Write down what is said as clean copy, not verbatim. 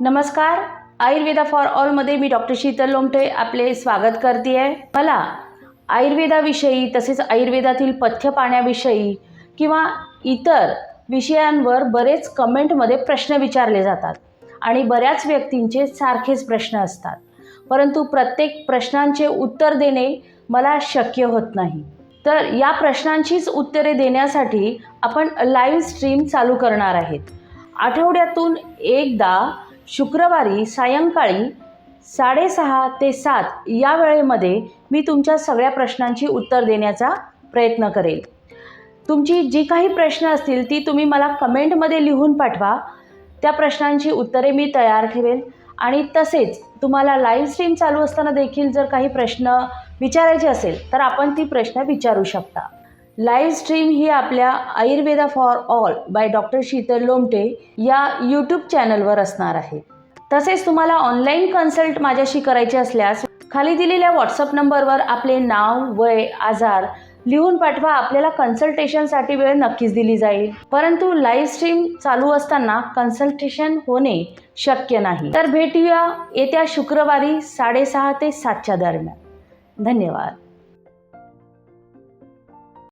नमस्कार, आयुर्वेदा फॉर ऑलमध्ये मी डॉक्टर शीतल लोमटे आपले स्वागत करते आहे। मला आयुर्वेदाविषयी तसेच आयुर्वेदातील पथ्यपाण्याविषयी किंवा इतर विषयांवर बरेच कमेंटमध्ये प्रश्न विचारले जातात आणि बऱ्याच व्यक्तींचे सारखेच प्रश्न असतात, परंतु प्रत्येक प्रश्नांचे उत्तर देणे मला शक्य होत नाही। तर या प्रश्नांचीच उत्तरे देण्यासाठी आपण लाईव्ह स्ट्रीम चालू करणार आहोत। आठवड्यातून एकदा शुक्रवारी सायंकाळी 6:30 ते 7 या वेळेमध्ये मी तुमच्या सगळ्या प्रश्नांची उत्तर देण्याचा प्रयत्न करेल। तुमची जी काही प्रश्न असतील ती तुम्ही मला कमेंटमध्ये लिहून पाठवा। त्या प्रश्नांची उत्तरे मी तयार ठेवेल आणि तसेच तुम्हाला लाईव्ह स्ट्रीम चालू असताना देखील जर काही प्रश्न विचारायचे असेल तर आपण ती प्रश्न विचारू शकता। लाईव्ह स्ट्रीम ही आपल्या Ayurveda for all by doctor Sheetal Lomte या यूट्यूब चॅनलवर असणार आहे। तसेच तुम्हाला ऑनलाईन कन्सल्ट माझ्याशी करायचे असल्यास खाली दिलेल्या व्हॉट्सअप नंबरवर आपले नाव, वय, आजार लिहून पाठवा। आपल्याला कन्सल्टेशनसाठी वेळ नक्कीच दिली जाईल, परंतु लाईव्ह स्ट्रीम चालू असताना कन्सल्टेशन होणे शक्य नाही। तर भेटूया येत्या शुक्रवारी 6:30 ते 7 दरम्यान। धन्यवाद।